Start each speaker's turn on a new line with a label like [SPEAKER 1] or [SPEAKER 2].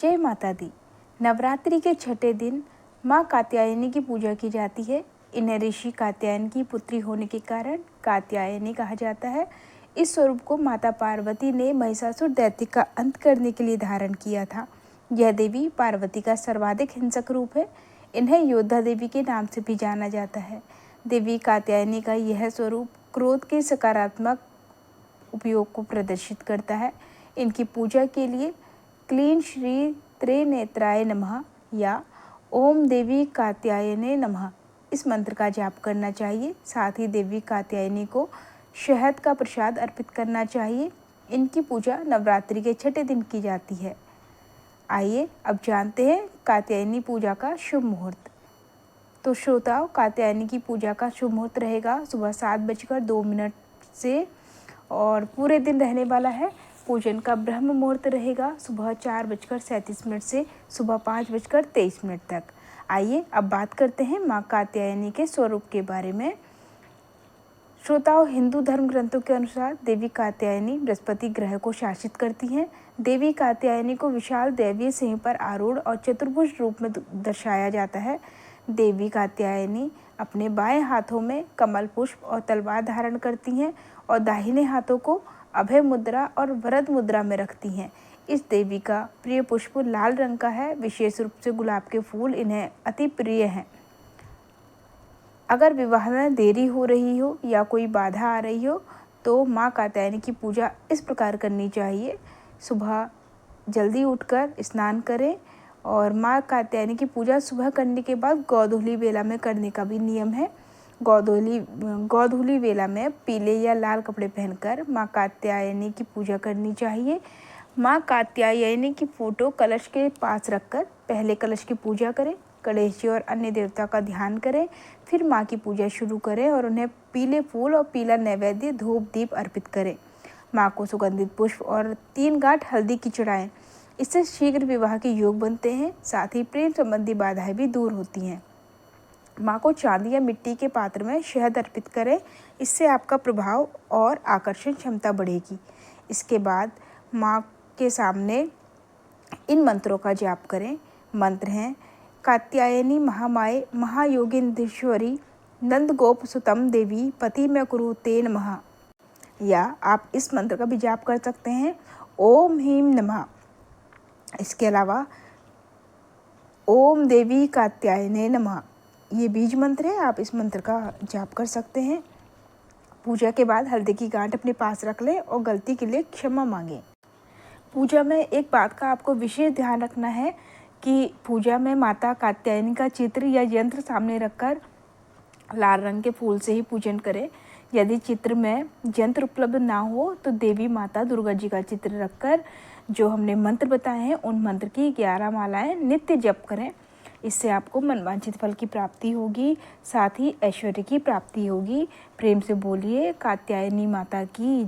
[SPEAKER 1] जय माता दी। नवरात्रि के छठे दिन माँ कात्यायनी की पूजा की जाती है। इन्हें ऋषि कात्यायन की पुत्री होने के कारण कात्यायनी कहा जाता है। इस स्वरूप को माता पार्वती ने महिषासुर दैत्य का अंत करने के लिए धारण किया था। यह देवी पार्वती का सर्वाधिक हिंसक रूप है। इन्हें योद्धा देवी के नाम से भी जाना जाता है। देवी कात्यायनी का यह स्वरूप क्रोध के सकारात्मक उपयोग को प्रदर्शित करता है। इनकी पूजा के लिए क्लीं श्री त्रिनेत्राय नमः या ओम देवी कात्यायने नमः इस मंत्र का जाप करना चाहिए। साथ ही देवी कात्यायनी को शहद का प्रसाद अर्पित करना चाहिए। इनकी पूजा नवरात्रि के छठे दिन की जाती है। आइए अब जानते हैं कात्यायनी पूजा का शुभ मुहूर्त। तो श्रोताओ, कात्यायनी की पूजा का शुभ मुहूर्त रहेगा सुबह 7:02 से और पूरे दिन रहने वाला है। पूजन का ब्रह्म मुहूर्त रहेगा सुबह 4:37 से सुबह 5:23 तक। आइए अब बात करते हैं माँ कात्यायनी के स्वरूप के बारे में। श्रोताओं, हिंदू धर्म ग्रंथों के अनुसार देवी कात्यायनी बृहस्पति ग्रह को शासित करती हैं। देवी कात्यायनी को विशाल दैवीय सिंह पर आरूढ़ और चतुर्भुज रूप में दर्शाया जाता है। देवी कात्यायनी अपने बाएं हाथों में कमल पुष्प और तलवार धारण करती हैं और दाहिने हाथों को अभय मुद्रा और वरद मुद्रा में रखती हैं। इस देवी का प्रिय पुष्प लाल रंग का है। विशेष रूप से गुलाब के फूल इन्हें अति प्रिय हैं। अगर विवाह में देरी हो रही हो या कोई बाधा आ रही हो तो माँ कात्यायनी की पूजा इस प्रकार करनी चाहिए। सुबह जल्दी उठकर स्नान करें और माँ कात्यायनी की पूजा सुबह करने के बाद गोधूली बेला में करने का भी नियम है। गोधूली बेला में पीले या लाल कपड़े पहनकर माँ कात्यायनी की पूजा करनी चाहिए। माँ कात्यायनी की फोटो कलश के पास रखकर पहले कलश की पूजा करें, गणेश जी और अन्य देवता का ध्यान करें, फिर माँ की पूजा शुरू करें और उन्हें पीले फूल और पीला नैवेद्य धूप दीप अर्पित करें। माँ को सुगंधित पुष्प और 3 गांठ हल्दी की चढ़ाएं। इससे शीघ्र विवाह के योग बनते हैं। साथ ही प्रेम संबंधी बाधाएं भी दूर होती हैं। माँ को चांदी या मिट्टी के पात्र में शहद अर्पित करें। इससे आपका प्रभाव और आकर्षण क्षमता बढ़ेगी। इसके बाद माँ के सामने इन मंत्रों का जाप करें। मंत्र हैं कात्यायनी महामाये महायोगींद्रेश्वरी नंद गोप सुतम देवी पति में कुरु ते नमः। या आप इस मंत्र का भी जाप कर सकते हैं, ओम ह्रीं नमः। इसके अलावा ओम देवी कात्यायने नमः ये बीज मंत्र है, आप इस मंत्र का जाप कर सकते हैं। पूजा के बाद हल्दी की गांठ अपने पास रख लें और गलती के लिए क्षमा मांगें। पूजा में एक बात का आपको विशेष ध्यान रखना है कि पूजा में माता कात्यायनी का चित्र या यंत्र सामने रखकर लाल रंग के फूल से ही पूजन करें। यदि चित्र में यंत्र उपलब्ध ना हो तो देवी माता दुर्गा जी का चित्र रखकर जो हमने मंत्र बताए हैं उन मंत्र की 11 मालाएं नित्य जप करें। इससे आपको मनवांछित फल की प्राप्ति होगी, साथ ही ऐश्वर्य की प्राप्ति होगी। प्रेम से बोलिए कात्यायनी माता की।